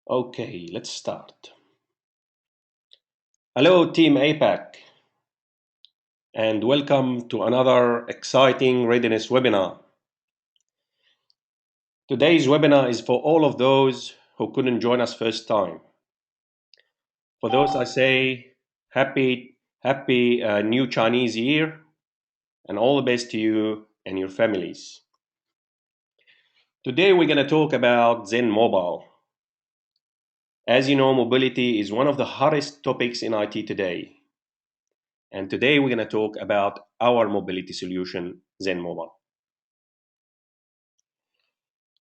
Okay, let's start. Hello, Team APAC, and welcome to another exciting readiness webinar. Today's webinar is for all of those who couldn't join us first time. For those, I say happy new Chinese year, and all the best to you and your families. Today, we're going to talk about Zen Mobile. As you know, mobility is one of the hottest topics in IT today. And today we're going to talk about our mobility solution, Zen Mobile.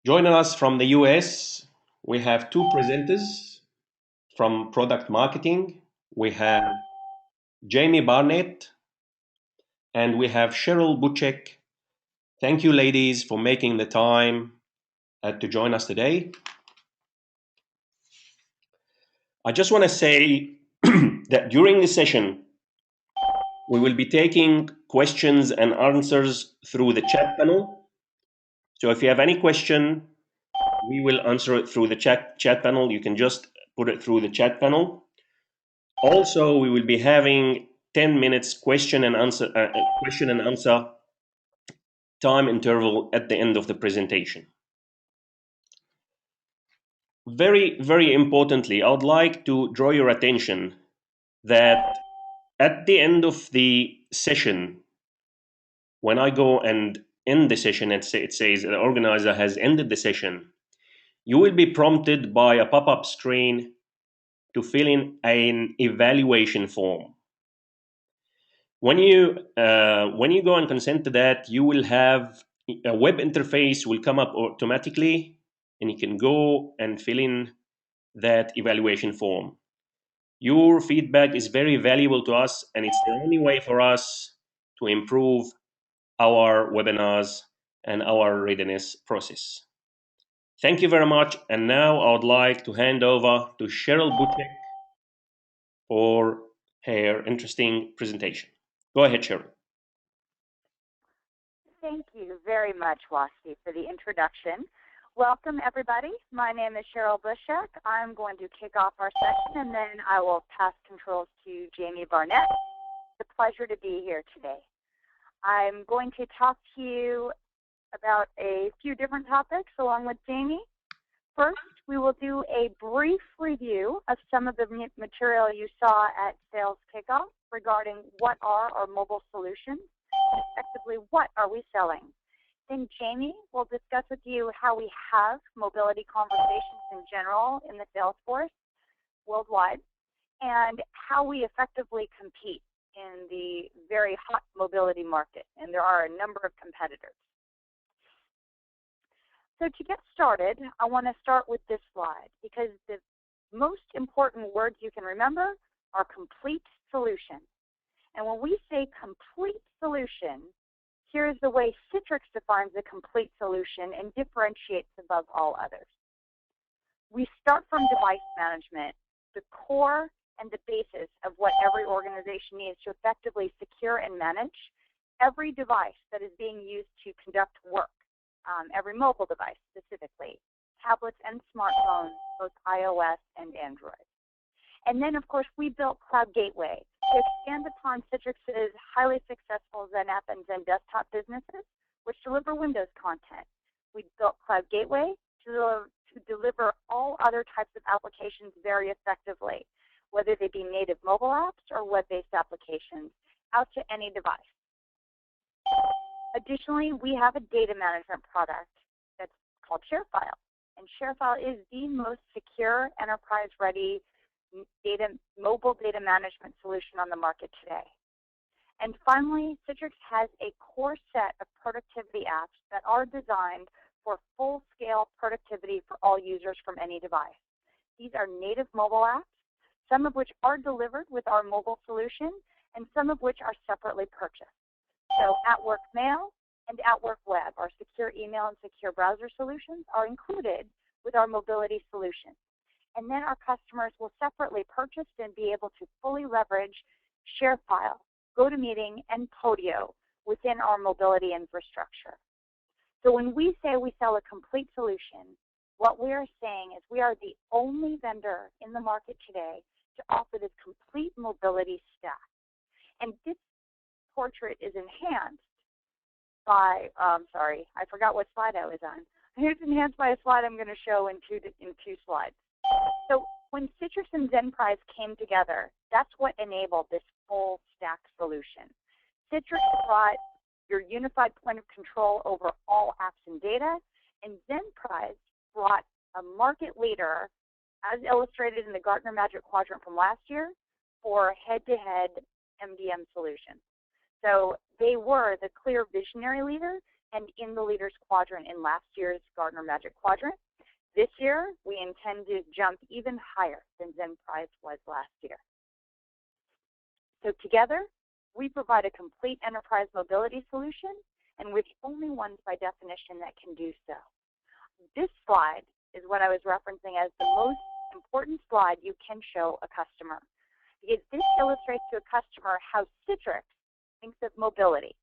Joining us from the US, we have two presenters from product marketing. We have Jamie Barnett and we have Cheryl Buchek. Thank you, ladies, for making the time to join us today. I just want to say that during the session, we will be taking questions and answers through the chat panel. So if you have any question, we will answer it through the chat panel. You can just put it through the chat panel. Also, we will be having 10 minutes question and answer time interval at the end of the presentation. Very importantly, I would like to draw your attention that at the end of the session, when I go and end the session, it says the organizer has ended the session, you will be prompted by a pop-up screen to fill in an evaluation form. When you go and consent to that, you will have a web interface will come up automatically, and you can go and fill in that evaluation form. Your feedback is very valuable to us, and it's the only way for us to improve our webinars and our readiness process. Thank you very much, and now I would like to hand over to Cheryl Butek for her interesting presentation. Go ahead, Cheryl. Thank you very much, Wasti, for the introduction. Welcome, everybody. My name is Cheryl Bushek. I'm going to kick off our session, and then I will pass controls to Jamie Barnett. It's a pleasure to be here today. I'm going to talk to you about a few different topics along with Jamie. First, we will do a brief review of some of the material you saw at Sales Kickoff regarding what are our mobile solutions, and effectively what are we selling. Then Jamie will discuss with you how we have mobility conversations in general in the sales force worldwide, and how we effectively compete in the very hot mobility market. And there are a number of competitors. So to get started, I want to start with this slide, because the most important words you can remember are complete solution. And when we say complete solution, here's the way Citrix defines a complete solution and differentiates above all others. We start from device management, the core and the basis of what every organization needs to effectively secure and manage every device that is being used to conduct work. Every mobile device specifically, tablets and smartphones, both iOS and Android. And then, of course, we built Cloud Gateway to expand upon Citrix's highly successful Zen App and Zen Desktop businesses, which deliver Windows content. We built Cloud Gateway to deliver all other types of applications very effectively, whether they be native mobile apps or web-based applications, out to any device. Additionally, we have a data management product that's called ShareFile. And ShareFile is the most secure, enterprise-ready mobile data management solution on the market today. And finally, Citrix has a core set of productivity apps that are designed for full-scale productivity for all users from any device. These are native mobile apps, some of which are delivered with our mobile solution, and some of which are separately purchased. So At-Work Mail and At-Work Web, our secure email and secure browser solutions, are included with our mobility solution. And then our customers will separately purchase and be able to fully leverage ShareFile, GoToMeeting, and Podio within our mobility infrastructure. So when we say we sell a complete solution, what we are saying is we are the only vendor in the market today to offer this complete mobility stack. And this portrait is enhanced by, sorry, I forgot what slide I was on. It's enhanced by a slide I'm going to show in two slides. So when Citrix and Zenprise came together, that's what enabled this full stack solution. Citrix brought your unified point of control over all apps and data, and Zenprise brought a market leader, as illustrated in the Gartner Magic Quadrant from last year, for head-to-head MDM solutions. So they were the clear visionary leader and in the leaders quadrant in last year's Gartner Magic Quadrant. This year, we intend to jump even higher than Zenprise was last year. So together, we provide a complete enterprise mobility solution, and we're the only ones by definition that can do so. This slide is what I was referencing as the most important slide you can show a customer, because this illustrates to a customer how Citrix thinks of mobility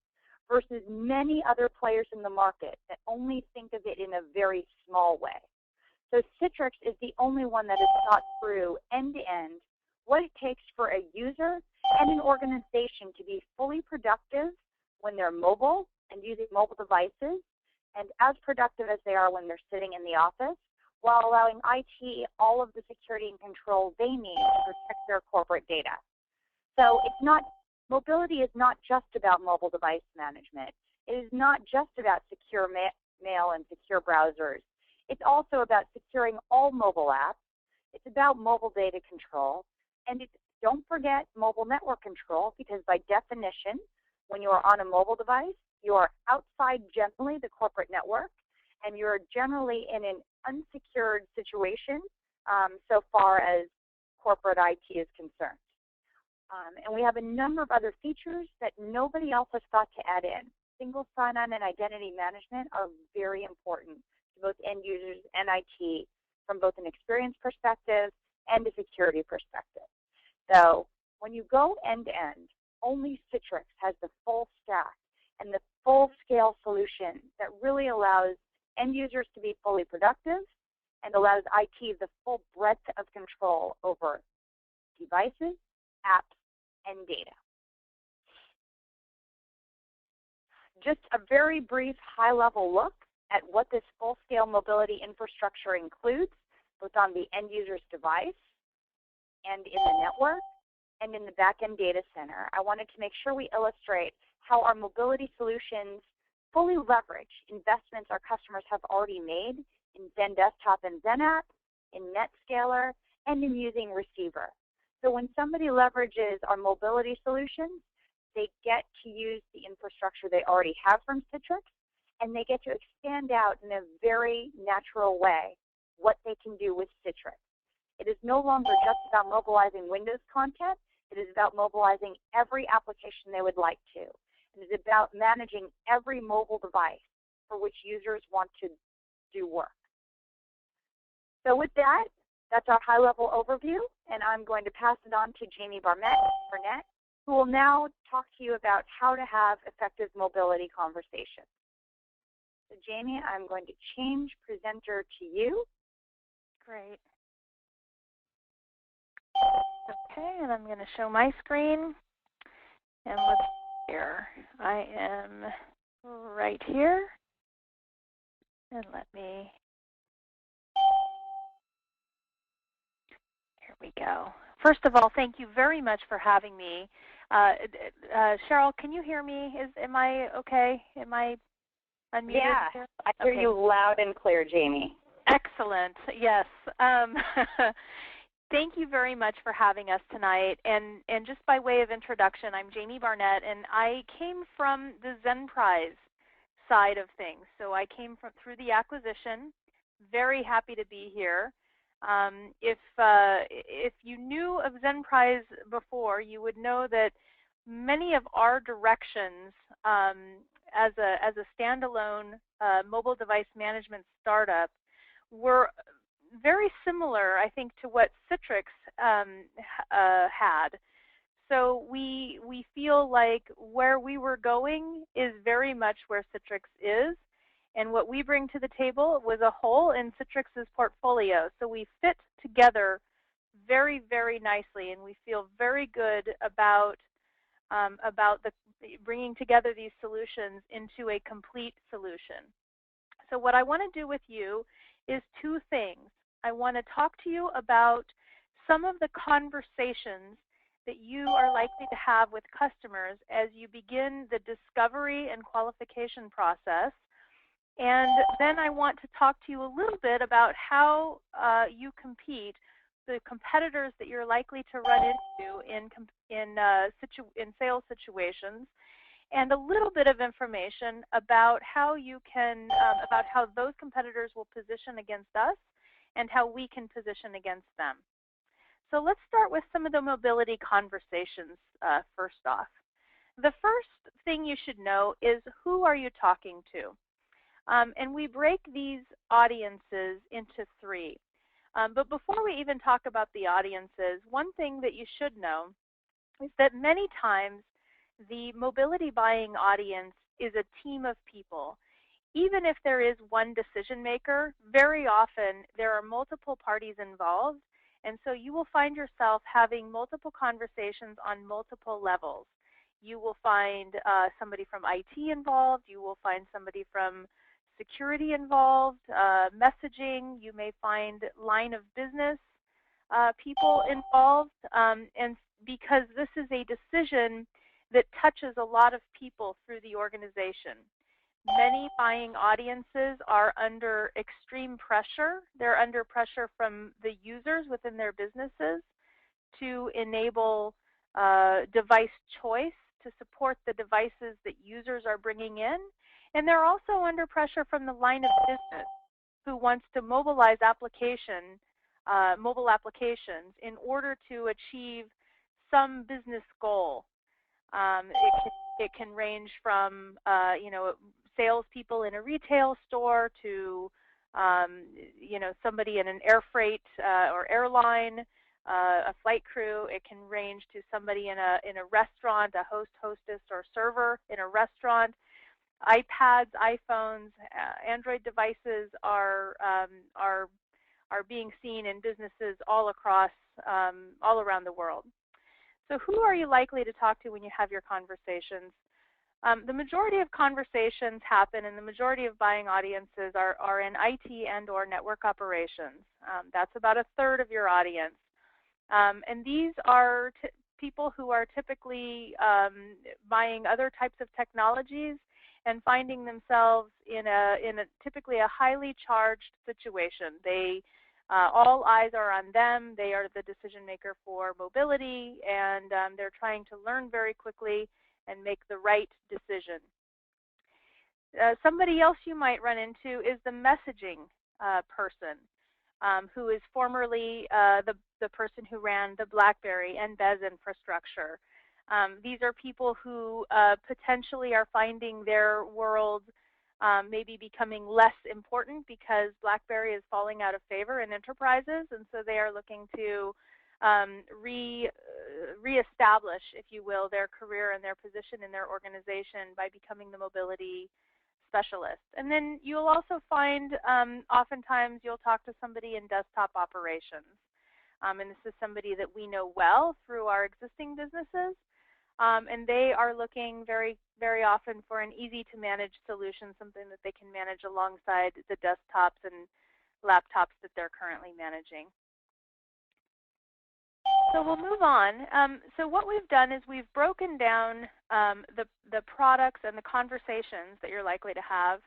versus many other players in the market that only think of it in a very small way. So Citrix is the only one that has thought through end-to-end what it takes for a user and an organization to be fully productive when they're mobile and using mobile devices, and as productive as they are when they're sitting in the office, while allowing IT all of the security and control they need to protect their corporate data. So it's not, mobility is not just about mobile device management. It is not just about secure mail and secure browsers. It's also about securing all mobile apps. It's about mobile data control. And don't forget mobile network control, because by definition, when you are on a mobile device, you are outside generally the corporate network, and you're generally in an unsecured situation so far as corporate IT is concerned. And we have a number of other features that nobody else has thought to add in. Single sign-on and identity management are very important to both end users and IT from both an experience perspective and a security perspective. So when you go end-to-end, only Citrix has the full stack and the full-scale solution that really allows end users to be fully productive and allows IT the full breadth of control over devices, apps, and data. Just a very brief high-level look at what this full-scale mobility infrastructure includes, both on the end user's device and in the network and in the back-end data center. I wanted to make sure we illustrate how our mobility solutions fully leverage investments our customers have already made in Zen Desktop and Zen App, in NetScaler, and in using Receiver. So when somebody leverages our mobility solutions, they get to use the infrastructure they already have from Citrix, and they get to expand out in a very natural way what they can do with Citrix. It is no longer just about mobilizing Windows content. It is about mobilizing every application they would like to. It is about managing every mobile device for which users want to do work. So with that, that's our high-level overview, and I'm going to pass it on to Jamie Burnett, who will now talk to you about how to have effective mobility conversations. So Jamie, I'm going to change presenter to you. Great. Okay, and I'm going to show my screen. And let's see here. I am right here. And let me, here we go. First of all, thank you very much for having me. Cheryl, can you hear me? Am I okay? Am I unmuted? Yeah, here? I hear you loud and clear, Jamie. Excellent. Yes. Thank you very much for having us tonight. And just by way of introduction, I'm Jamie Barnett, and I came from the Zenprise side of things. So I came through the acquisition. Very happy to be here. If you knew of Zenprise before, you would know that many of our directions as a standalone mobile device management startup were very similar, I think, to what Citrix had. So we feel like where we were going is very much where Citrix is, And what we bring to the table was a hole in Citrix's portfolio. So we fit together very, very nicely, and we feel very good about bringing together these solutions into a complete solution. So what I want to do with you is two things. I want to talk to you about some of the conversations that you are likely to have with customers as you begin the discovery and qualification process. And then I want to talk to you a little bit about how you compete, the competitors that you're likely to run into in sales situations, and a little bit of information about how you can, about how those competitors will position against us and how we can position against them. So let's start with some of the mobility conversations first off. The first thing you should know is, who are you talking to? And we break these audiences into three. But before we even talk about the audiences, one thing that you should know is that many times the mobility buying audience is a team of people. Even if there is one decision maker, very often there are multiple parties involved, and so you will find yourself having multiple conversations on multiple levels. You will find somebody from IT involved, you will find somebody from security involved, messaging, you may find line of business people involved, and because this is a decision that touches a lot of people through the organization. Many buying audiences are under extreme pressure. They're under pressure from the users within their businesses to enable device choice, to support the devices that users are bringing in. And they're also under pressure from the line of business who wants to mobilize mobile applications in order to achieve some business goal. It can range from salespeople in a retail store to somebody in an air freight or airline, a flight crew. It can range to somebody in a restaurant, a host, hostess, or server in a restaurant. iPads, iPhones, Android devices are being seen in businesses all around the world. So who are you likely to talk to when you have your conversations? The majority of conversations happen, and the majority of buying audiences are in IT and or network operations. That's about a third of your audience. And these are people who are typically buying other types of technologies and finding themselves in typically a highly charged situation. All eyes are on them. They are the decision maker for mobility, and they're trying to learn very quickly and make the right decision. Somebody else you might run into is the messaging person, who is formerly the person who ran the BlackBerry and Bez infrastructure. These are people who potentially are finding their world maybe becoming less important because BlackBerry is falling out of favor in enterprises, and so they are looking to reestablish, if you will, their career and their position in their organization by becoming the mobility specialist. And then you'll also find oftentimes you'll talk to somebody in desktop operations. And this is somebody that we know well through our existing businesses. And they are looking very, very often for an easy-to-manage solution, something that they can manage alongside the desktops and laptops that they're currently managing. So we'll move on. So what we've done is we've broken down the products and the conversations that you're likely to have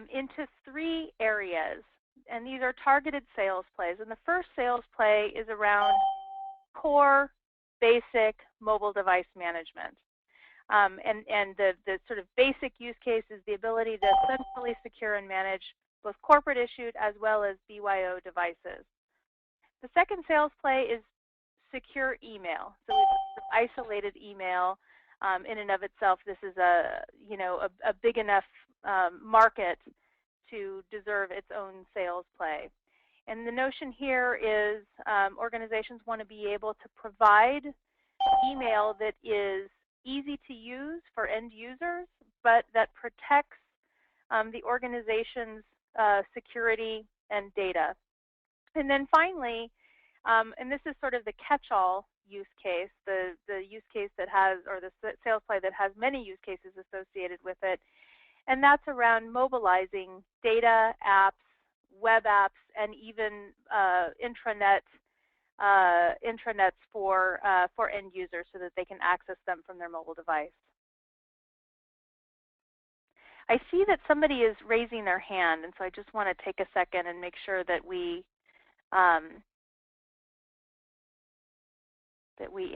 into three areas. And these are targeted sales plays. And the first sales play is around core, basic mobile device management. And the sort of basic use case is the ability to centrally secure and manage both corporate issued as well as BYO devices. The second sales play is secure email. So we've isolated email in and of itself. This is a big enough market to deserve its own sales play. And the notion here is organizations want to be able to provide email that is easy to use for end users, but that protects the organization's security and data. And then finally, and this is sort of the catch-all use case, the use case that has, or the sales play that has many use cases associated with it, and that's around mobilizing data, apps, web apps, and even intranets for end users so that they can access them from their mobile device. I see that somebody is raising their hand, and so I just want to take a second and make sure that we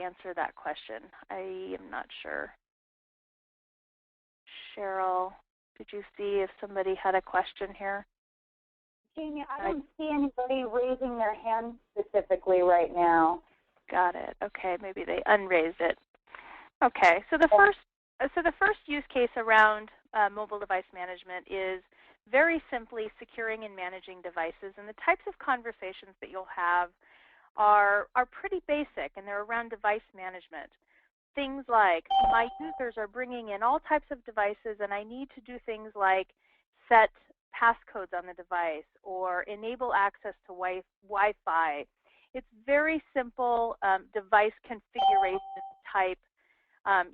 answer that question. I am not sure. Cheryl, did you see if somebody had a question here? Jamie, I don't see anybody raising their hand specifically right now. Got it. Okay, maybe they unraised it. Okay, so the first use case around mobile device management is very simply securing and managing devices, and the types of conversations that you'll have are pretty basic, and they're around device management. Things like, my users are bringing in all types of devices, and I need to do things like set passcodes on the device or enable access to Wi-Fi. It's very simple device configuration type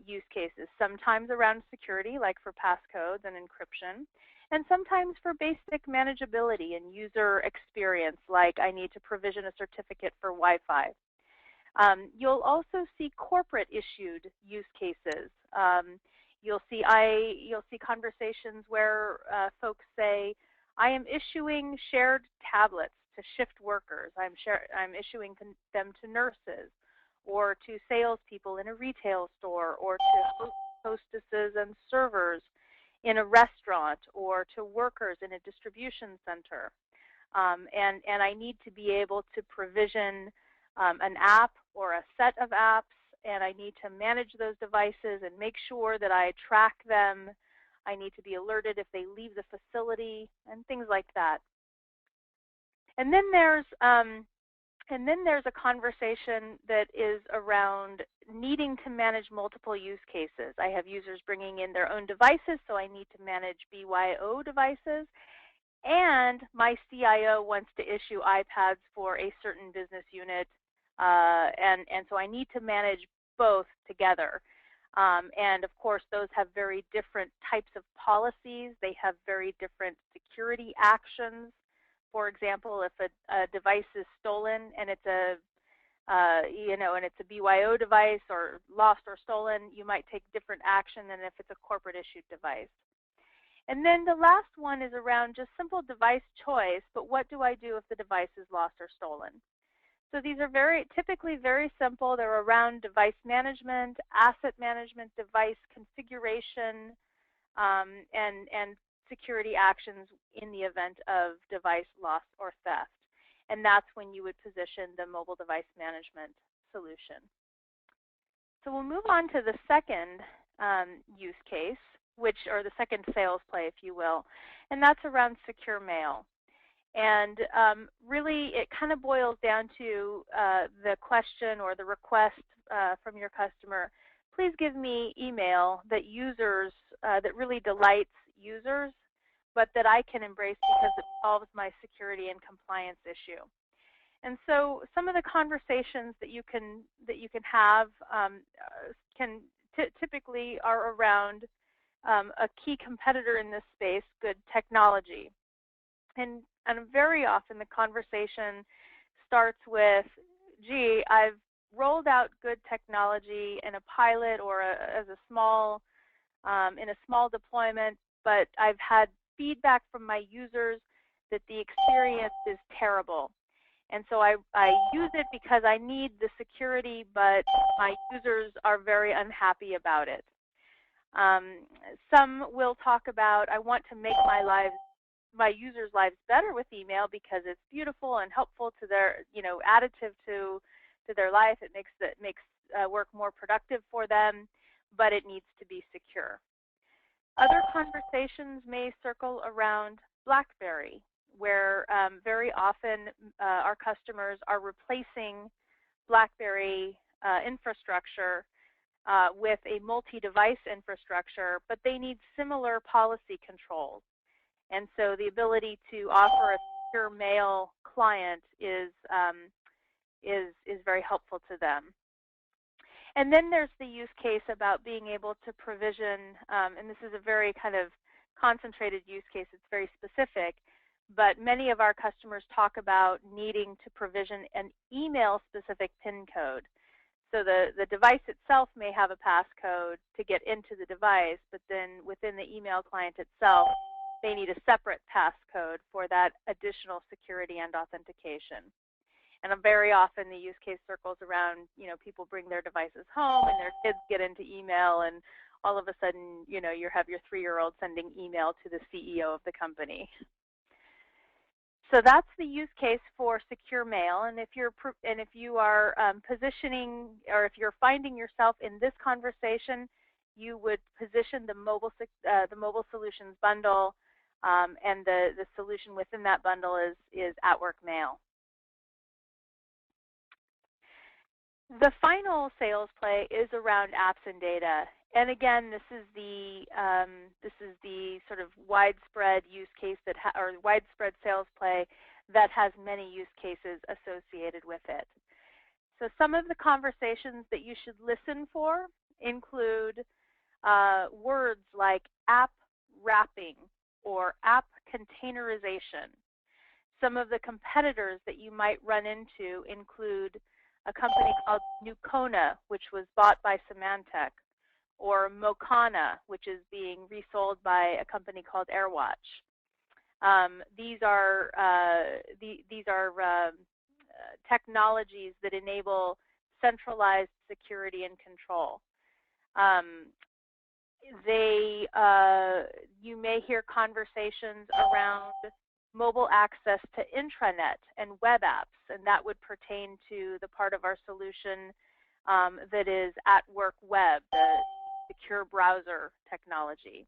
use cases, sometimes around security, like for passcodes and encryption, and sometimes for basic manageability and user experience, like I need to provision a certificate for Wi-Fi. You'll also see corporate issued use cases. You'll see conversations where folks say, I am issuing shared tablets to shift workers. I'm issuing them to nurses or to salespeople in a retail store or to hostesses and servers in a restaurant or to workers in a distribution center. And I need to be able to provision an app or a set of apps, and I need to manage those devices and make sure that I track them. I need to be alerted if they leave the facility and things like that. And then there's a conversation that is around needing to manage multiple use cases. I have users bringing in their own devices, so I need to manage BYO devices. And my CIO wants to issue iPads for a certain business unit, and so I need to manage both together. And of course, those have very different types of policies. They have very different security actions. For example, if a device is stolen and it's a and it's a BYO device or lost or stolen, you might take different action than if it's a corporate issued device. And then the last one is around just simple device choice, but what do I do if the device is lost or stolen? So these are typically very simple. They're around device management, asset management, device configuration, and security actions in the event of device loss or theft. And that's when you would position the mobile device management solution. So we'll move on to the second use case, or the second sales play, if you will, and that's around secure mail. And really, it kind of boils down to the question or the request from your customer, please give me email that that really delights users, but that I can embrace because it solves my security and compliance issue. And so some of the conversations that you can have typically are around a key competitor in this space, good technology. And very often the conversation starts with, gee, I've rolled out good technology in a pilot or in a small deployment, but I've had feedback from my users that the experience is terrible. And so I use it because I need the security, but my users are very unhappy about it. Some will talk about, I want to make my users' lives better with email because it's beautiful and helpful to their, additive to their life. It makes work more productive for them, but it needs to be secure. Other conversations may circle around BlackBerry, where very often our customers are replacing BlackBerry infrastructure with a multi-device infrastructure, but they need similar policy controls. And so the ability to offer a secure mail client is very helpful to them. And then there's the use case about being able to provision, and this is a very kind of concentrated use case, it's very specific, but many of our customers talk about needing to provision an email-specific PIN code. So the device itself may have a passcode to get into the device, but then within the email client itself, they need a separate passcode for that additional security and authentication. And very often the use case circles around, people bring their devices home and their kids get into email, and all of a sudden, you have your 3-year-old sending email to the CEO of the company. So that's the use case for secure mail. And if you are positioning, or if you're finding yourself in this conversation, you would position the mobile solutions bundle, and the solution within that bundle is at-work mail. The final sales play is around apps and data, and again, this is the sort of widespread use case or widespread sales play that has many use cases associated with it. So some of the conversations that you should listen for include words like app wrapping or app containerization. Some of the competitors that you might run into include a company called Nucona, which was bought by Symantec, or Mocana, which is being resold by a company called AirWatch. These are technologies that enable centralized security and control. You may hear conversations around mobile access to intranet and web apps, and that would pertain to the part of our solution that is at-work web, the secure browser technology.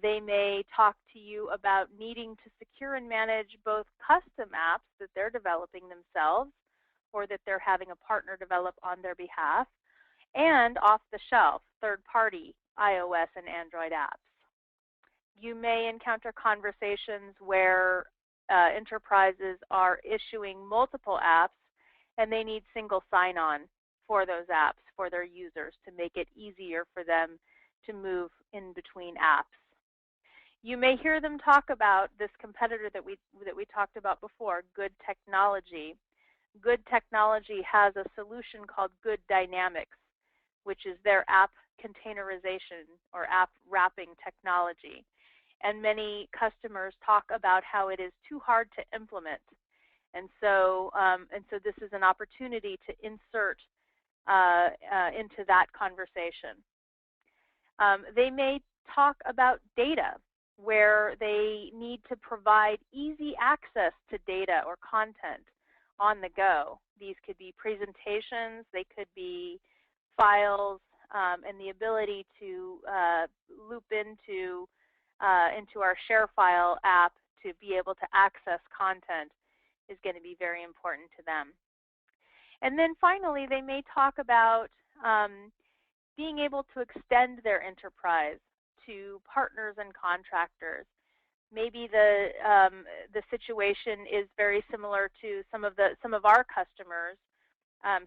They may talk to you about needing to secure and manage both custom apps that they're developing themselves or that they're having a partner develop on their behalf, and off-the-shelf third-party iOS and Android apps. You may encounter conversations where enterprises are issuing multiple apps and they need single sign-on for those apps for their users to make it easier for them to move in between apps. You may hear them talk about this competitor that we talked about before, Good Technology. Good Technology has a solution called Good Dynamics, which is their app containerization or app wrapping technology. And many customers talk about how it is too hard to implement. And so this is an opportunity to insert into that conversation. They may talk about data, where they need to provide easy access to data or content on the go. These could be presentations, they could be files, and the ability to loop into our ShareFile app to be able to access content is going to be very important to them. And then finally, they may talk about being able to extend their enterprise to partners and contractors. Maybe the situation is very similar to some of our customers,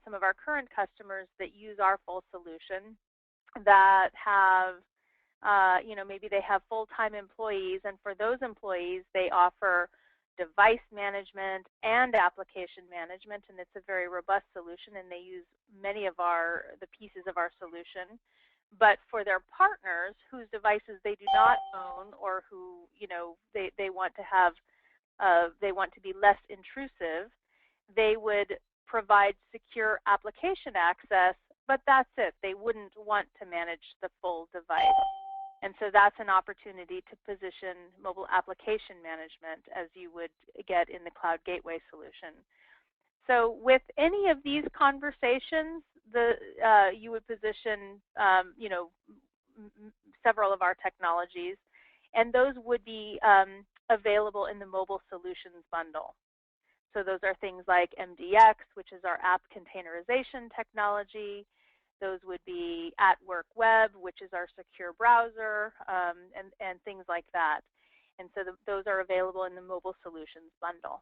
some of our current customers that use our full solution, that have maybe they have full-time employees, and for those employees they offer device management and application management, and it's a very robust solution, and they use many of the pieces of our solution. But for their partners whose devices they do not own, or who they want to have, they want to be less intrusive, they would provide secure application access, but that's it. They wouldn't want to manage the full device. And so that's an opportunity to position mobile application management as you would get in the Cloud Gateway solution. So with any of these conversations, you would position several of our technologies, and those would be available in the mobile solutions bundle. So those are things like MDX, which is our app containerization technology. Those would be at-work web, which is our secure browser, and things like that. And so those are available in the Mobile Solutions bundle.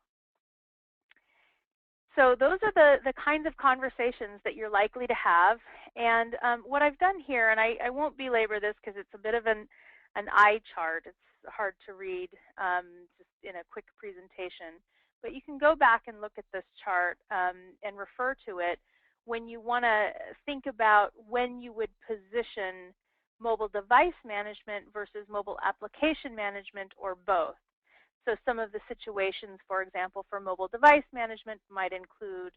So those are the kinds of conversations that you're likely to have. And what I've done here, and I won't belabor this because it's a bit of an eye chart. It's hard to read just in a quick presentation. But you can go back and look at this chart and refer to it when you want to think about when you would position mobile device management versus mobile application management, or both. So some of the situations, for example, for mobile device management might include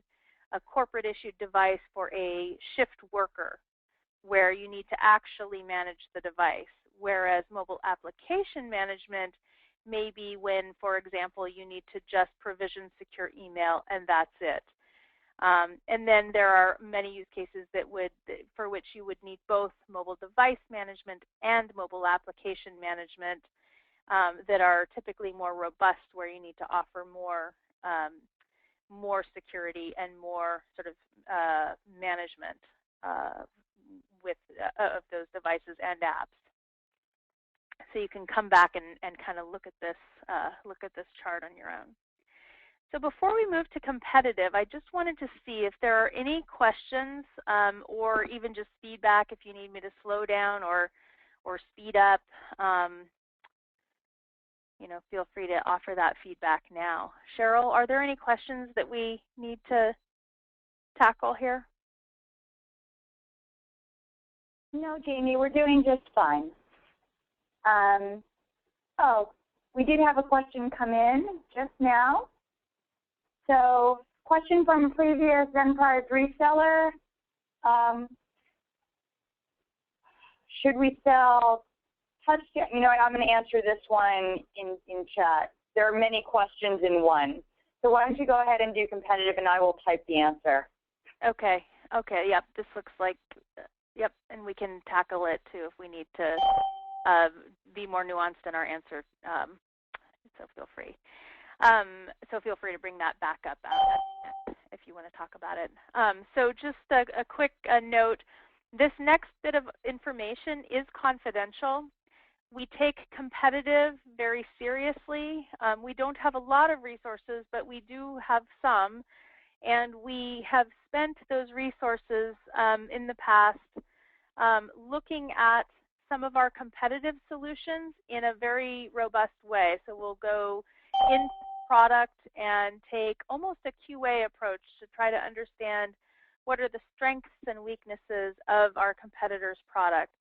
a corporate issued device for a shift worker where you need to actually manage the device, whereas mobile application management may be when, for example, you need to just provision secure email and that's it. And then there are many use cases for which you would need both mobile device management and mobile application management that are typically more robust, where you need to offer more security and more sort of management of those devices and apps. So you can come back and kind of look at this chart on your own. So before we move to competitive, I just wanted to see if there are any questions or even just feedback if you need me to slow down or speed up. Feel free to offer that feedback now. Cheryl, are there any questions that we need to tackle here? No, Jamie, we're doing just fine. Oh, we did have a question come in just now. So, question from a previous Zenprize reseller. Should we sell touchdown? You know what, I'm going to answer this one in chat. There are many questions in one. So why don't you go ahead and do competitive and I will type the answer. Okay, yep, this looks like, yep, and we can tackle it too if we need to be more nuanced in our answer, so feel free. So feel free to bring that back up if you want to talk about it. So just a quick note, this next bit of information is confidential. We take competitive very seriously. We don't have a lot of resources, but we do have some. And we have spent those resources in the past looking at some of our competitive solutions in a very robust way. So we'll go into product and take almost a QA approach to try to understand what are the strengths and weaknesses of our competitor's product.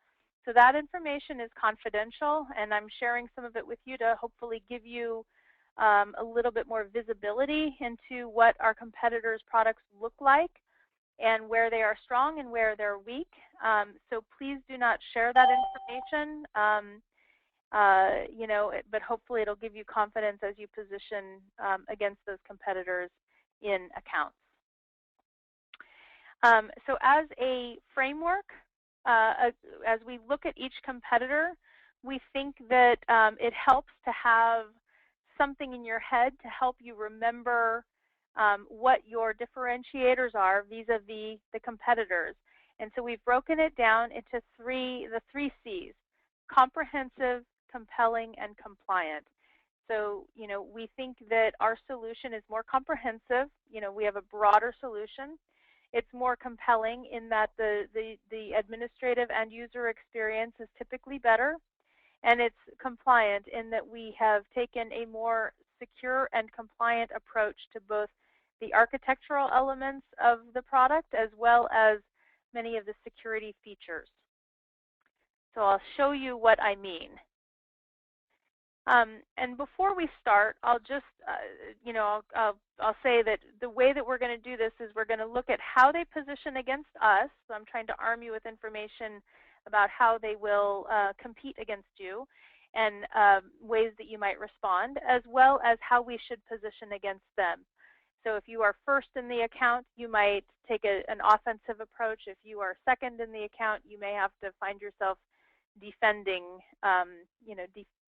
So that information is confidential, and I'm sharing some of it with you to hopefully give you a little bit more visibility into what our competitors' products look like and where they are strong and where they're weak. So please do not share that information, but hopefully it'll give you confidence as you position against those competitors in accounts. So as a framework, as we look at each competitor, we think that it helps to have something in your head to help you remember what your differentiators are vis-a-vis the competitors. And so we've broken it down into the three C's: comprehensive, compelling, and compliant. So, we think that our solution is more comprehensive. We have a broader solution. It's more compelling in that the administrative and user experience is typically better. And it's compliant in that we have taken a more secure and compliant approach to both the architectural elements of the product as well as many of the security features. So I'll show you what I mean. And before we start, I'll just, I'll say that the way that we're going to do this is we're going to look at how they position against us. So I'm trying to arm you with information about how they will compete against you and ways that you might respond, as well as how we should position against them. So if you are first in the account, you might take an offensive approach. If you are second in the account, you may have to find yourself defending,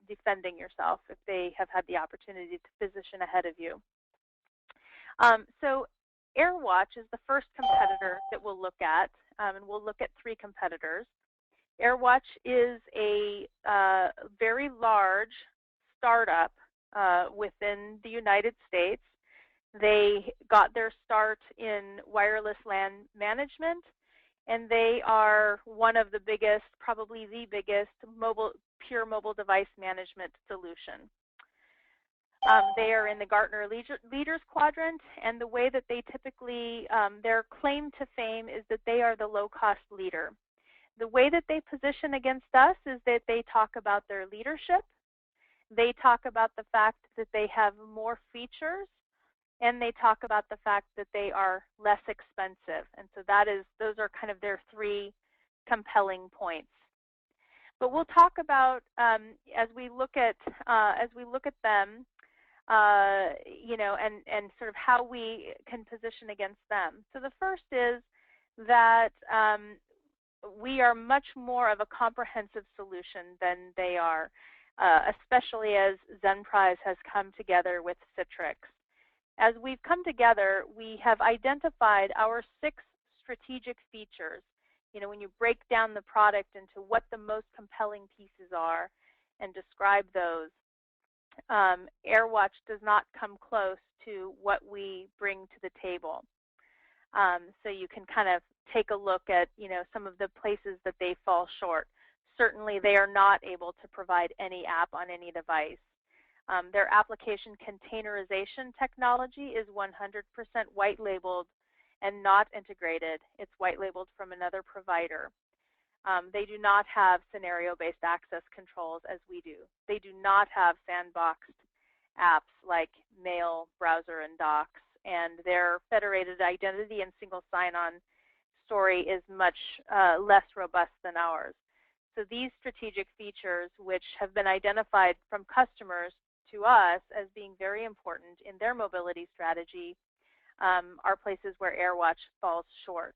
defending yourself if they have had the opportunity to position ahead of you. So AirWatch is the first competitor that we'll look at, and we'll look at three competitors. AirWatch is a very large startup within the United States. They got their start in wireless LAN management, and they are one of the biggest, probably the biggest, pure mobile device management solution. They are in the Gartner Leaders Quadrant, and the way that they typically, their claim to fame is that they are the low-cost leader. The way that they position against us is that they talk about their leadership, they talk about the fact that they have more features, and they talk about the fact that they are less expensive. And so those are kind of their three compelling points. But we'll talk about as we look at them, you know, and sort of how we can position against them. So the first is that we are much more of a comprehensive solution than they are, especially as Zenprise has come together with Citrix. As we've come together, we have identified our 6 strategic features. You know, when you break down the product into what the most compelling pieces are and describe those, AirWatch does not come close to what we bring to the table. So you can kind of take a look at, you know, some of the places that they fall short. Certainly, they are not able to provide any app on any device. Their application containerization technology is 100% white labeled and not integrated. It's white labeled from another provider. They do not have scenario-based access controls as we do. They do not have sandboxed apps like Mail, Browser, and Docs. And their federated identity and single sign-on story is much less robust than ours. So these strategic features, which have been identified from customers to us as being very important in their mobility strategy, are places where AirWatch falls short.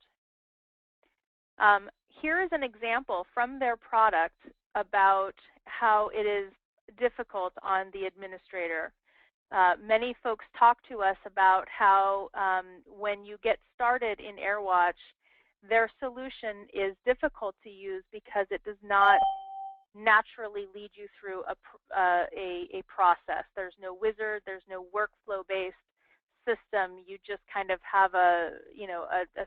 Here is an example from their product about how it is difficult on the administrator. Many folks talk to us about how when you get started in AirWatch, their solution is difficult to use because it does not naturally lead you through a process. There's no wizard, there's no workflow-based system. You just kind of have a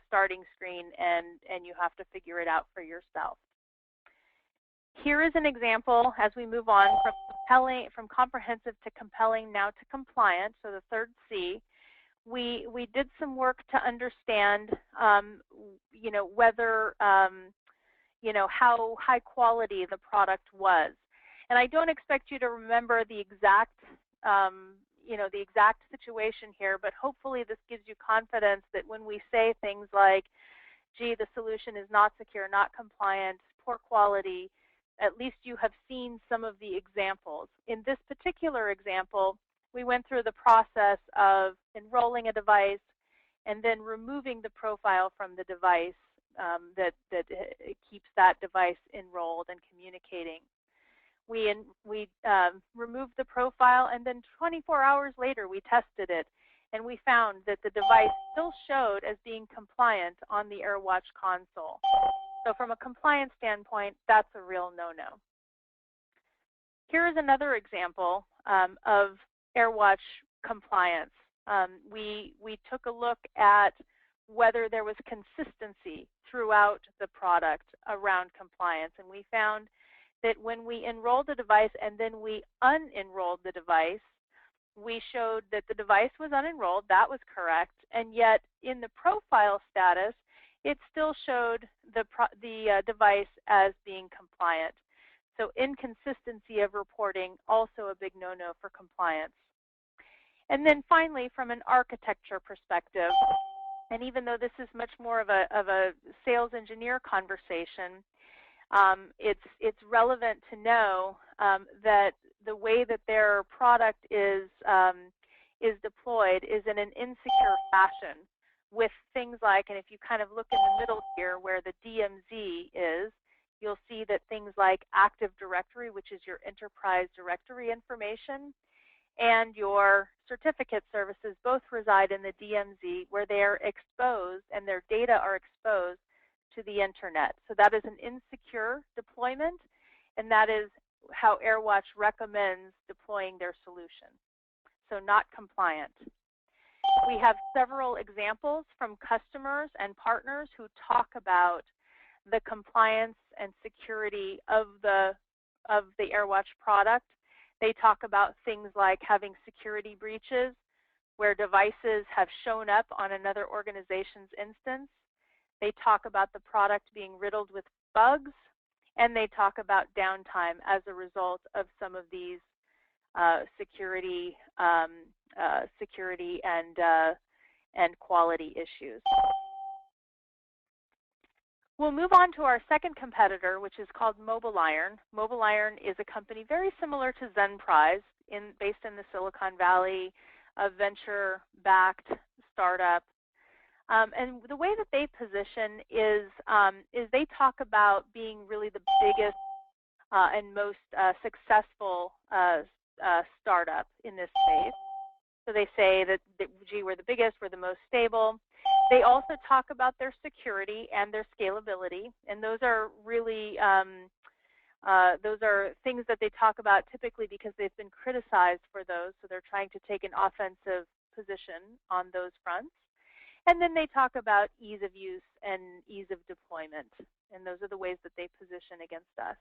starting screen, and you have to figure it out for yourself. Here is an example as we move on from comprehensive to compelling, now to compliant. So the third C, we did some work to understand, whether how high quality the product was. And I don't expect you to remember the exact the exact situation here, but hopefully this gives you confidence that when we say things like, gee, the solution is not secure, not compliant, poor quality, at least you have seen some of the examples. In this particular example, we went through the process of enrolling a device and then removing the profile from the device that keeps that device enrolled and communicating. We removed the profile, and then 24 hours later we tested it, and we found that the device still showed as being compliant on the AirWatch console. So from a compliance standpoint, that's a real no-no. Here is another example of AirWatch compliance. We took a look at whether there was consistency throughout the product around compliance, and we found that when we enrolled the device and then we unenrolled the device, we showed that the device was unenrolled. That was correct, and yet in the profile status, it still showed the device as being compliant. So inconsistency of reporting, also a big no-no for compliance. And then finally, from an architecture perspective, and even though this is much more of a sales engineer conversation, it's relevant to know that the way that their product is deployed is in an insecure fashion, with things like, and if you kind of look in the middle here where the DMZ is, you'll see that things like Active Directory, which is your enterprise directory information, and your certificate services both reside in the DMZ, where they are exposed and their data are exposed to the internet. So that is an insecure deployment, and that is how AirWatch recommends deploying their solution. So not compliant. We have several examples from customers and partners who talk about the compliance and security of the AirWatch product. They talk about things like having security breaches where devices have shown up on another organization's instance. They talk about the product being riddled with bugs, and they talk about downtime as a result of some of these security and quality issues. We'll move on to our second competitor, which is called MobileIron. MobileIron is a company very similar to ZenPrize, based in the Silicon Valley, a venture-backed startup. And the way that they position is they talk about being really the biggest and most successful startup in this space. So they say that, gee, we're the biggest, we're the most stable. They also talk about their security and their scalability, and those are really those are things that they talk about typically because they've been criticized for those, so they're trying to take an offensive position on those fronts. And then they talk about ease of use and ease of deployment, and those are the ways that they position against us.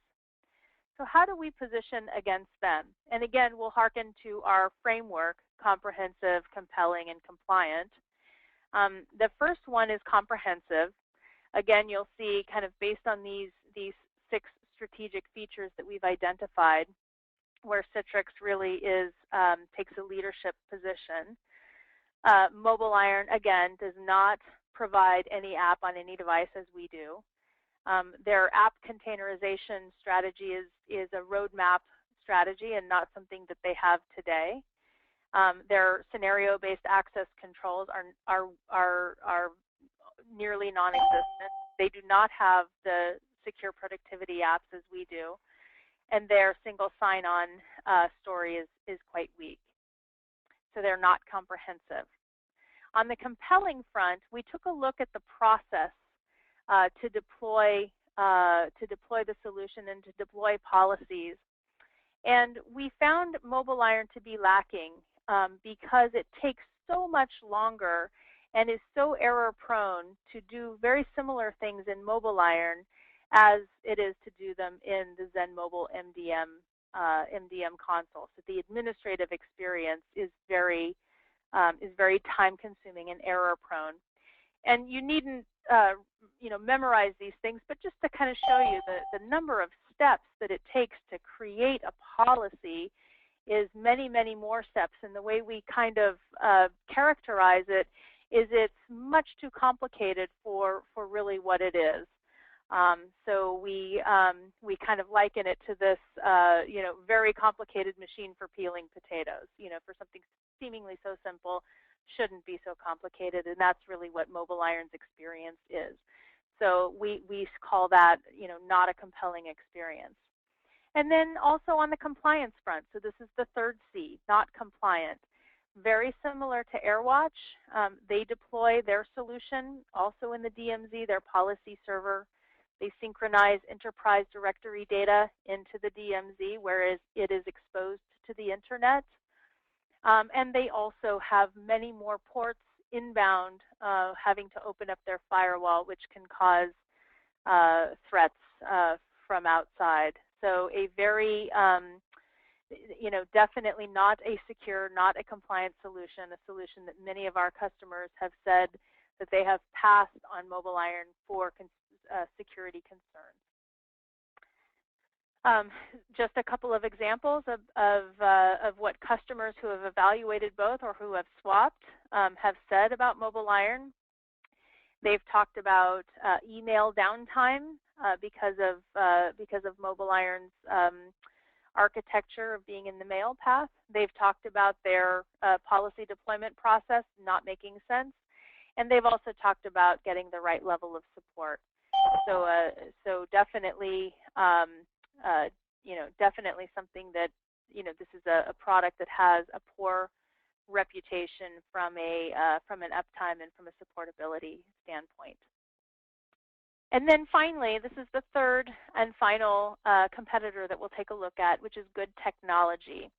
So how do we position against them? And again, we'll hearken to our framework: comprehensive, compelling, and compliant. The first one is comprehensive. Again, you'll see kind of based on these 6 strategic features that we've identified, where Citrix really takes a leadership position. MobileIron, again, does not provide any app on any device as we do. Their app containerization strategy is a roadmap strategy and not something that they have today. Their scenario-based access controls are nearly non-existent. They do not have the secure productivity apps as we do, and their single sign-on story is quite weak. So they're not comprehensive. On the compelling front, we took a look at the process to deploy the solution and to deploy policies, and we found MobileIron to be lacking because it takes so much longer and is so error-prone to do very similar things in MobileIron as it is to do them in the ZenMobile MDM console. So the administrative experience is very time-consuming and error-prone. And you needn't memorize these things, but just to kind of show you the number of steps that it takes to create a policy is many, many more steps. And the way we kind of characterize it is it's much too complicated for really what it is. So we kind of liken it to this very complicated machine for peeling potatoes. For something seemingly so simple shouldn't be so complicated, and that's really what MobileIron's experience is. So we call that not a compelling experience. And then also on the compliance front, so this is the third C, not compliant. Very similar to AirWatch, they deploy their solution also in the DMZ, their policy server. They synchronize enterprise directory data into the DMZ, whereas it is exposed to the internet. And they also have many more ports inbound, having to open up their firewall, which can cause threats from outside. So a very, definitely not a secure, not a compliant solution, a solution that many of our customers have said that they have passed on MobileIron for security concerns. Just a couple of examples of what customers who have evaluated both or who have swapped have said about MobileIron. They've talked about email downtime because of MobileIron's architecture of being in the mail path. They've talked about their policy deployment process not making sense, and they've also talked about getting the right level of support. So definitely, definitely something that this is a product that has a poor reputation from an uptime and from a supportability standpoint. And then finally, this is the third and final competitor that we'll take a look at, which is good technology.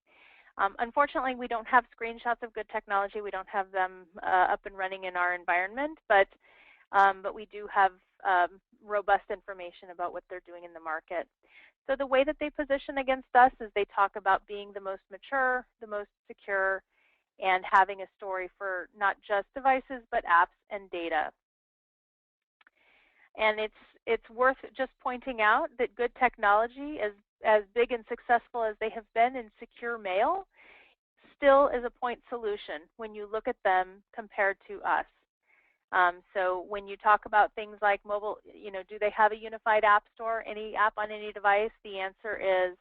Unfortunately, we don't have screenshots of good technology. We don't have them up and running in our environment, but we do have robust information about what they're doing in the market. So the way that they position against us is they talk about being the most mature, the most secure, and having a story for not just devices, but apps and data. And it's worth just pointing out that good technology, as big and successful as they have been in secure mail, still is a point solution when you look at them compared to us. So when you talk about things like mobile, do they have a unified app store, any app on any device? The answer is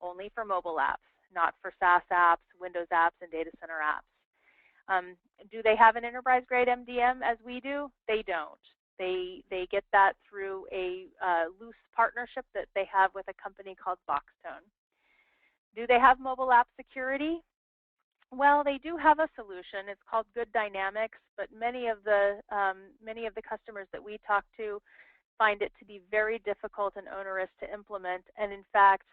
only for mobile apps, not for SaaS apps, Windows apps, and data center apps. Do they have an enterprise-grade MDM as we do? They don't. They get that through a loose partnership that they have with a company called Boxstone. Do they have mobile app security? Well, they do have a solution. It's called Good Dynamics, but many of the customers that we talk to find it to be very difficult and onerous to implement, and in fact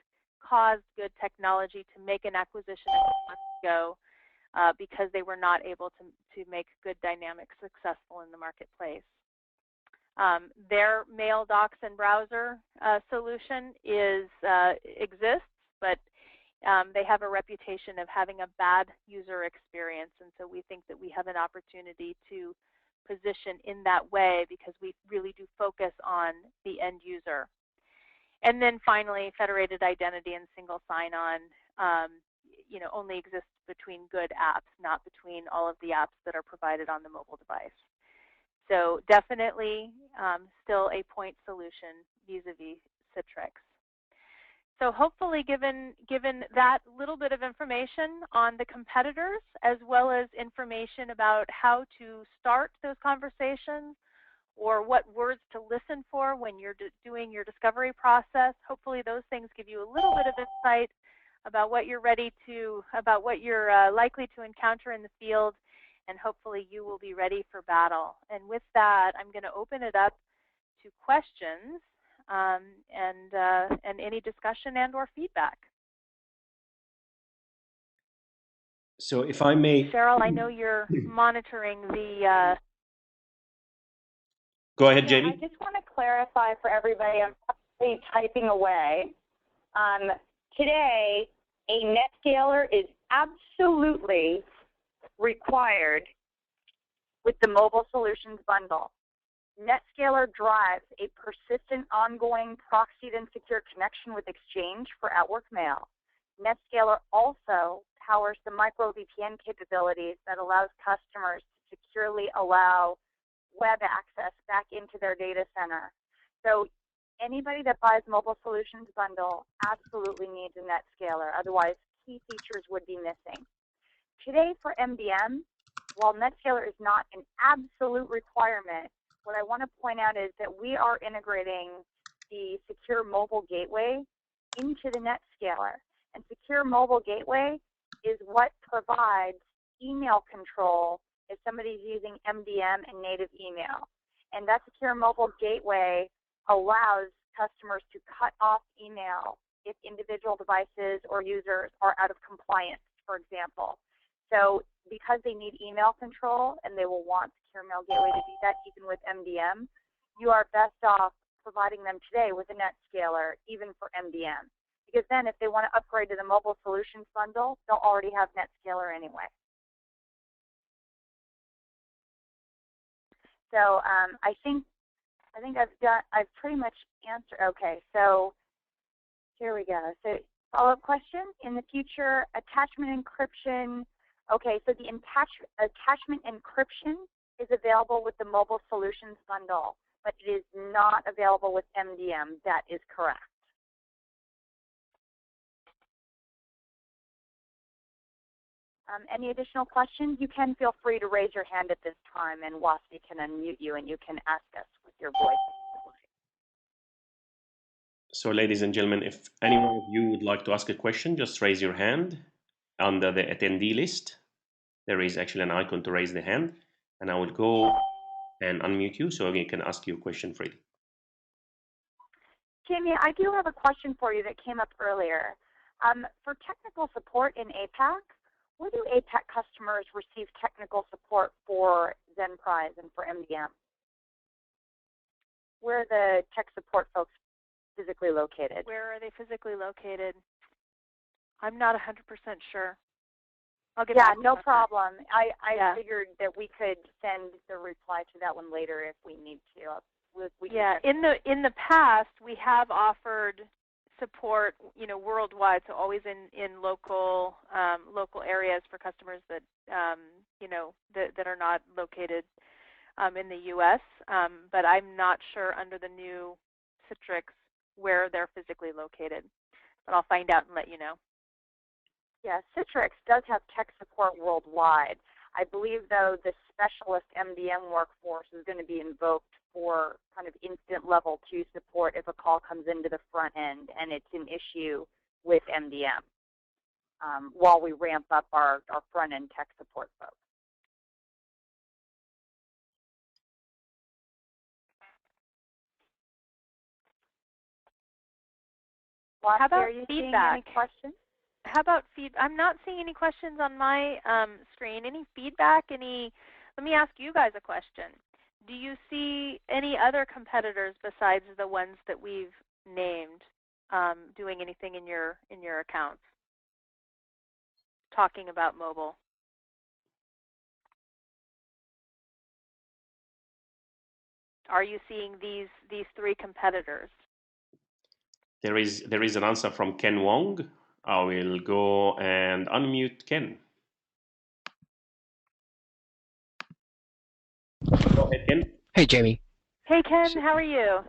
caused Good Technology to make an acquisition a few months ago because they were not able to make Good Dynamics successful in the marketplace. Their mail, docs, and browser solution exists, but they have a reputation of having a bad user experience, and so we think that we have an opportunity to position in that way because we really do focus on the end user. And then finally, federated identity and single sign-on only exists between good apps, not between all of the apps that are provided on the mobile device. So definitely still a point solution vis-a-vis Citrix. So hopefully given that little bit of information on the competitors, as well as information about how to start those conversations or what words to listen for when you're doing your discovery process, hopefully those things give you a little bit of insight about what you're likely to encounter in the field, and hopefully you will be ready for battle. And with that, I'm going to open it up to questions and any discussion and or feedback. So if I may... Cheryl, I know you're monitoring the... Go ahead, Jamie. I just want to clarify for everybody, I'm probably typing away. Today, a NetScaler is absolutely required with the Mobile Solutions Bundle. NetScaler drives a persistent, ongoing, proxied, and secure connection with Exchange for at-work mail. NetScaler also powers the micro VPN capabilities that allows customers to securely allow web access back into their data center. So anybody that buys Mobile Solutions Bundle absolutely needs a NetScaler. Otherwise, key features would be missing. Today for MDM, while NetScaler is not an absolute requirement, what I want to point out is that we are integrating the Secure Mobile Gateway into the NetScaler. And Secure Mobile Gateway is what provides email control if somebody's using MDM and native email. And that Secure Mobile Gateway allows customers to cut off email if individual devices or users are out of compliance, for example. So because they need email control and they will want Secure Mail Gateway to do that even with MDM, you are best off providing them today with a NetScaler, even for MDM. Because then if they want to upgrade to the Mobile Solutions Bundle, they'll already have NetScaler anyway. So I think I've pretty much answered. Okay, so here we go. So follow-up question, in the future, attachment encryption. Okay, so the attachment encryption is available with the Mobile Solutions Bundle, but it is not available with MDM. That is correct. Any additional questions? You can feel free to raise your hand at this time, and Wasi can unmute you, and you can ask us with your voice. So, ladies and gentlemen, if anyone of you would like to ask a question, just raise your hand under the attendee list. There is actually an icon to raise the hand, and I will go and unmute you so you can ask your question freely. Jamie, I do have a question for you that came up earlier. For technical support in APAC, where do APAC customers receive technical support for ZenPrize and for MDM? Where are the tech support folks physically located? Where are they physically located? I'm not 100% sure. I'll get Yeah, back to no you. problem. I Yeah. figured that we could send the reply to that one later if we need to. Yeah, in the past we have offered support, worldwide, so always in local local areas for customers that that are not located in the U.S. But I'm not sure under the new Citrix where they're physically located. But I'll find out and let you know. Yeah, Citrix does have tech support worldwide. I believe, though, the specialist MDM workforce is going to be invoked for kind of instant level 2 support if a call comes into the front end and it's an issue with MDM while we ramp up our front end tech support folks. How about are you feedback? Seeing any questions? How about feedback? I'm not seeing any questions on my screen. Any feedback? Let me ask you guys a question. Do you see any other competitors besides the ones that we've named doing anything in your accounts? Talking about mobile. Are you seeing these 3 competitors? There is an answer from Ken Wong. I will go and unmute Ken. Go ahead, Ken. Hey, Jamie. Hey, Ken. How are you?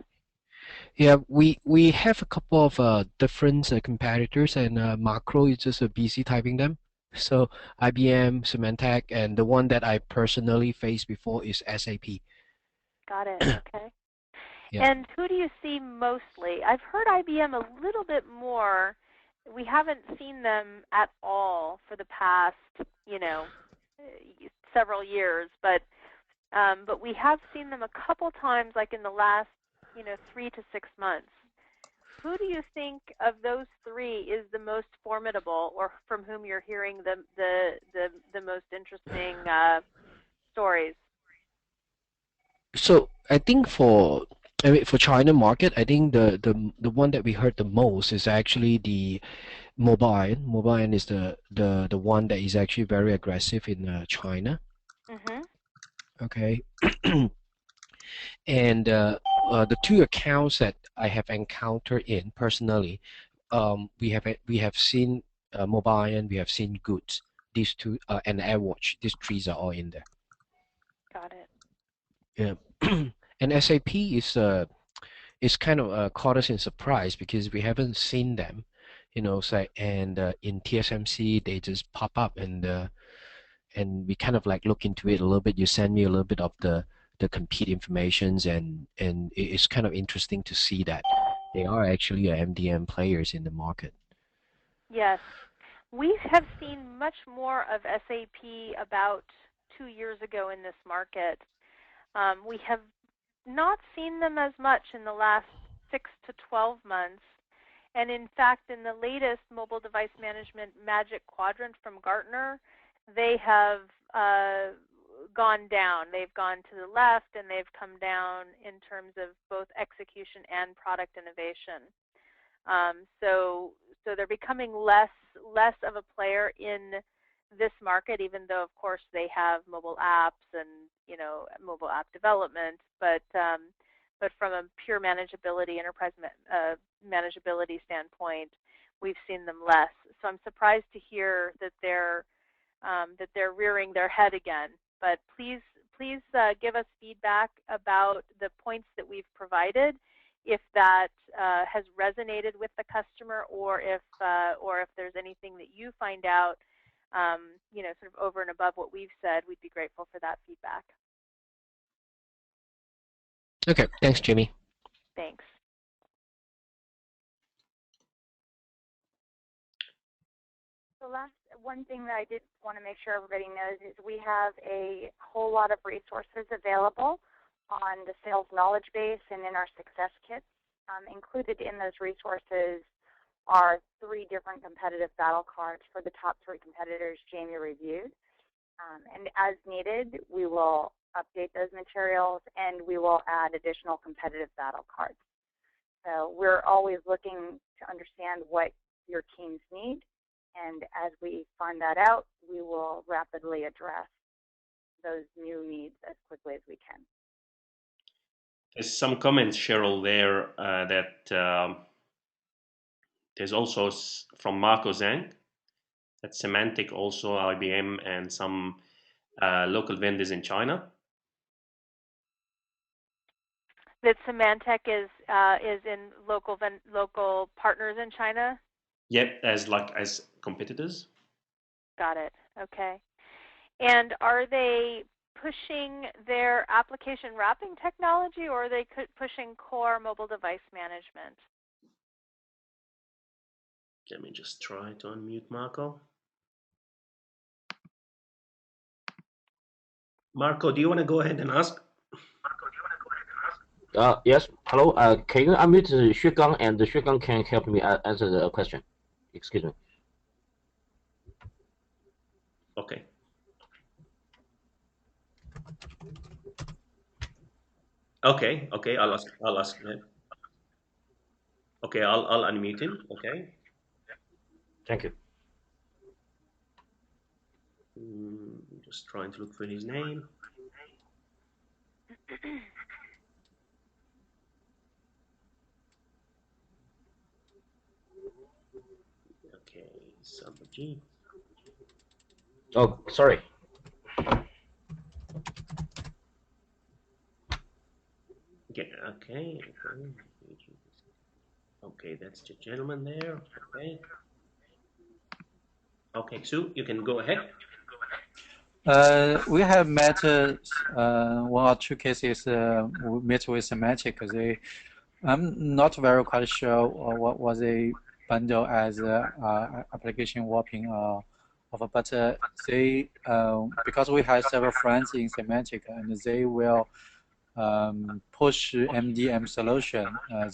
Yeah, we have a couple of different competitors, and Macro is just busy typing them. So IBM, Symantec, and the one that I personally faced before is SAP. Got it. Okay. Yeah. And who do you see mostly? I've heard IBM a little bit more. We haven't seen them at all for the past, several years, but we have seen them a couple times, like in the last, 3 to 6 months. Who do you think of those 3 is the most formidable, or from whom you're hearing the most interesting stories? So I think for China market, I think the one that we heard the most is actually the mobile. Mobile is the one that is actually very aggressive in China. Mm-hmm. Okay. And the 2 accounts that I have encountered in personally, we have seen mobile and we have seen goods. These 2 and AirWatch. These 3 are all in there. Got it. Yeah. And SAP is kind of caught us in surprise because we haven't seen them, and in TSMC they just pop up and we kind of like look into it a little bit. You send me a little bit of the compete informations, and it's kind of interesting to see that they are actually MDM players in the market. Yes. We have seen much more of SAP about 2 years ago in this market. We have not seen them as much in the last 6 to 12 months. And in fact, in the latest mobile device management Magic Quadrant from Gartner, they have gone down. They've gone to the left, and they've come down in terms of both execution and product innovation. So they're becoming less of a player in this market, even though, of course, they have mobile apps and mobile app development. But from a pure manageability, enterprise manageability standpoint, we've seen them less. So I'm surprised to hear that they're rearing their head again. But please give us feedback about the points that we've provided, if that has resonated with the customer, or if there's anything that you find out, sort of over and above what we've said. We'd be grateful for that feedback. Okay, thanks, Jimmy. Thanks. So one thing that I did want to make sure everybody knows is we have a whole lot of resources available on the sales knowledge base and in our success kits included in those resources are 3 different competitive battle cards for the top 3 competitors Jamie reviewed. And as needed, we will update those materials and we will add additional competitive battle cards. So we're always looking to understand what your teams need, and as we find that out, we will rapidly address those new needs as quickly as we can. There's some comments, Cheryl, there that there's also from Marco Zhang, that Semantic also, IBM, and some local vendors in China. That Symantec is in local partners in China. Yep, as competitors. Got it. Okay. And are they pushing their application wrapping technology, or are they pushing core mobile device management? Let me just try to unmute Marco. Marco, do you want to go ahead and ask? Yes. Hello. Can you unmute Xuegang, and Xuegang can help me answer the question? Excuse me. Okay. Okay. I'll ask him. Okay, I'll unmute him. Okay. Thank you. Just trying to look for his name. Okay, Sabaji. Oh, sorry. Okay. Okay, that's the gentleman there. Okay. Okay, Sue, you can go ahead. We have met 1 or 2 cases. We met with Semantic. I'm not very quite sure what was a bundle as application wrapping but they because we have several friends in Semantic, and they will push MDM solution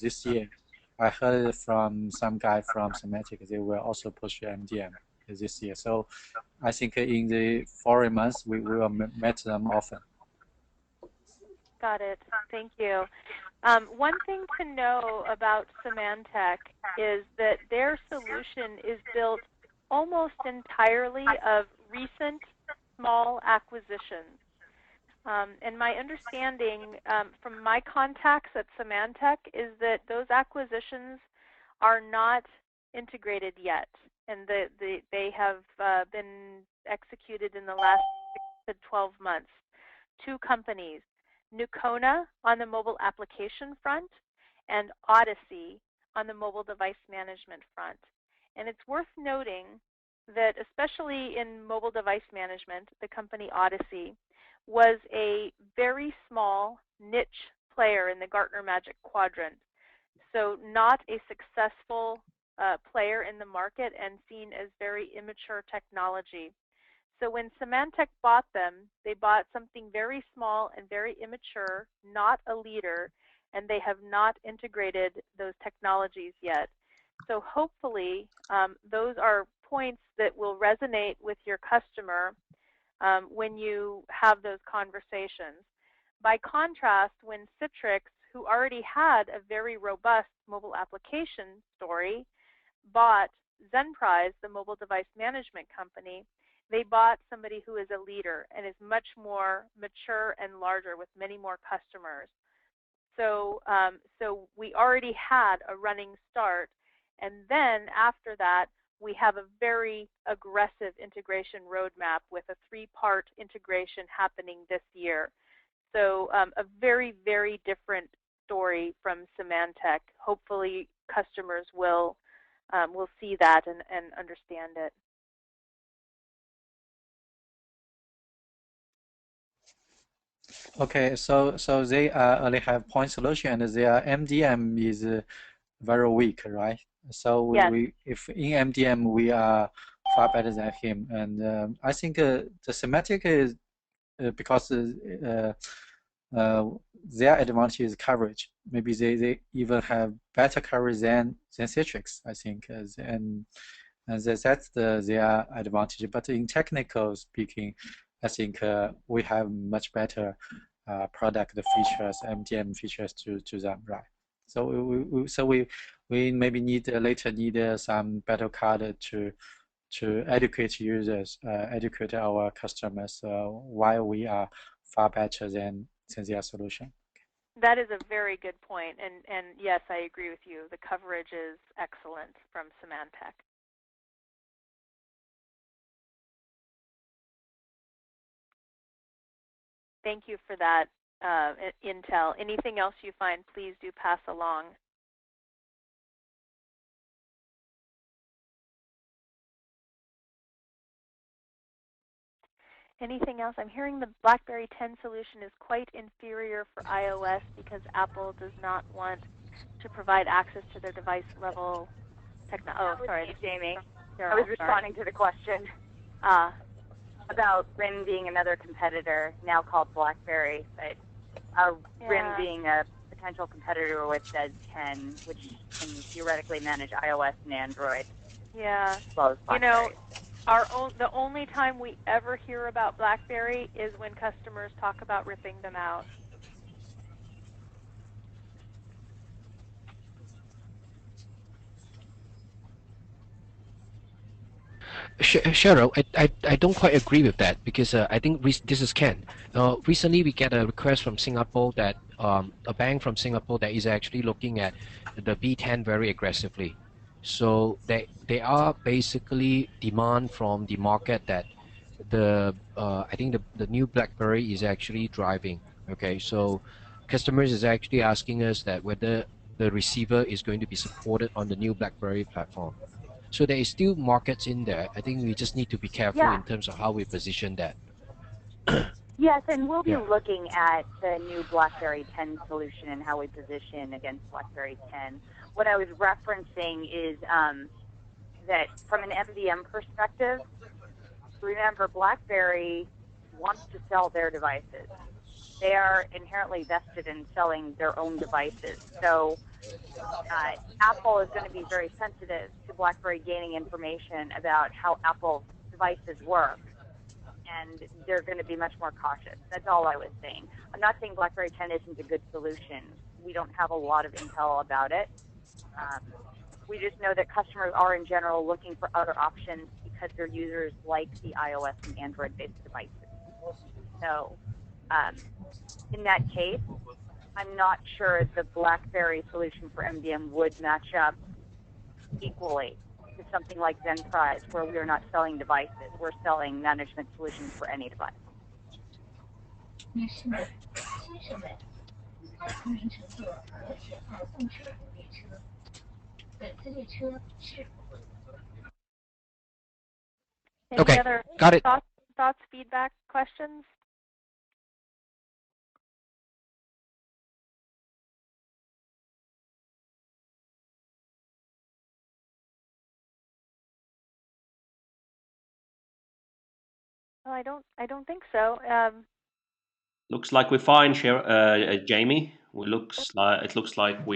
this year. I heard from some guy from Semantic they will also push MDM this year. So I think in the following months we will meet them often. Got it. Thank you. One thing to know about Symantec is that their solution is built almost entirely of recent small acquisitions. And my understanding from my contacts at Symantec is that those acquisitions are not integrated yet, and they have been executed in the last 6 to 12 months. 2 companies, Nucona on the mobile application front and Odyssey on the mobile device management front. And it's worth noting that especially in mobile device management, the company Odyssey was a very small niche player in the Gartner Magic Quadrant. So not a successful player in the market and seen as very immature technology. So when Symantec bought them, they bought something very small and very immature, not a leader, and they have not integrated those technologies yet. So hopefully those are points that will resonate with your customer when you have those conversations. By contrast, when Citrix, who already had a very robust mobile application story, bought Zenprise, the mobile device management company, they bought somebody who is a leader and is much more mature and larger with many more customers. So, so we already had a running start, and then after that, we have a very aggressive integration roadmap with a 3-part integration happening this year. So a very, very different story from Symantec. Hopefully customers will see that and understand it. Okay, so they only have point solution, and their MDM is very weak, right? So yes. if in MDM we are far better than him, and I think the Semantic is because their advantage is coverage. Maybe they even have better coverage than Citrix, I think, and that's their advantage. But in technical speaking, I think we have much better product features, MDM features to them, right? So we maybe later need some battle card to educate users, educate our customers why we are far better than their solution. That is a very good point, and yes, I agree with you. The coverage is excellent from Symantec. Thank you for that intel. Anything else you find, please do pass along. Anything else? I'm hearing the BlackBerry 10 solution is quite inferior for iOS because Apple does not want to provide access to their device level technology. Oh, sorry, Jamie. I was responding to the question about RIM being another competitor, now called BlackBerry, but RIM being a potential competitor with the 10, which can theoretically manage iOS and Android. Yeah. As well as BlackBerry. The only time we ever hear about BlackBerry is when customers talk about ripping them out. Cheryl, I don't quite agree with that because I think this is Ken. Recently, we get a request from Singapore that a bank from Singapore that is actually looking at the B10 very aggressively. So they are basically demand from the market that I think the new BlackBerry is actually driving. Okay, so customers is actually asking us that whether the receiver is going to be supported on the new BlackBerry platform. So there is still markets in there. I think we just need to be careful in terms of how we position that. Yes, and we'll be looking at the new BlackBerry 10 solution and how we position against BlackBerry 10. What I was referencing is that from an MDM perspective, remember BlackBerry wants to sell their devices. They are inherently vested in selling their own devices. So Apple is going to be very sensitive to BlackBerry gaining information about how Apple devices work, and they're going to be much more cautious. That's all I was saying. I'm not saying BlackBerry 10 isn't a good solution. We don't have a lot of intel about it. We just know that customers are, in general, looking for other options because their users like the iOS and Android-based devices. So in that case, I'm not sure the BlackBerry solution for MDM would match up equally to something like ZenPrize, where we are not selling devices. We're selling management solutions for any device. Any other got it. Thoughts, feedback, questions? Well, I don't think so. Looks like we're fine, Jamie. It looks like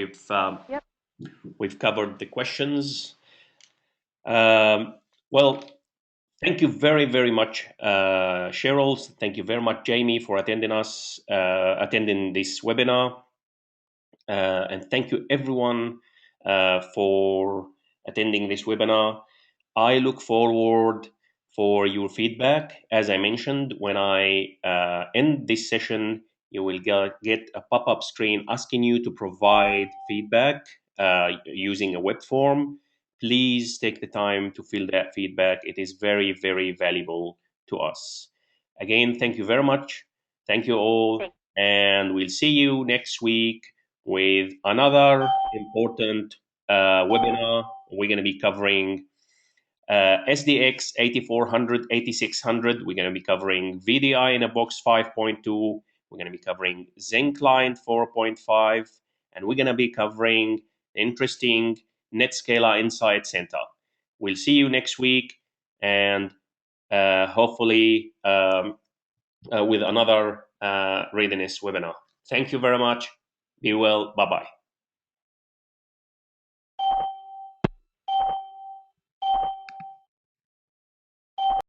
we've covered the questions. Well, thank you very, very much, Cheryl. Thank you very much, Jamie, for attending this webinar. And thank you, everyone, for attending this webinar. I look forward for your feedback. As I mentioned, when I end this session, you will get a pop-up screen asking you to provide feedback using a web form. Please take the time to fill that feedback. It is very, very valuable to us. Again, thank you very much. Thank you all. And we'll see you next week with another important webinar. We're going to be covering SDX 8400, 8600. We're going to be covering VDI in a box 5.2. We're going to be covering Zen Client 4.5. And we're going to be covering the interesting NetScaler Insight Center. We'll see you next week, and hopefully with another readiness webinar. Thank you very much. Be well. Bye-bye.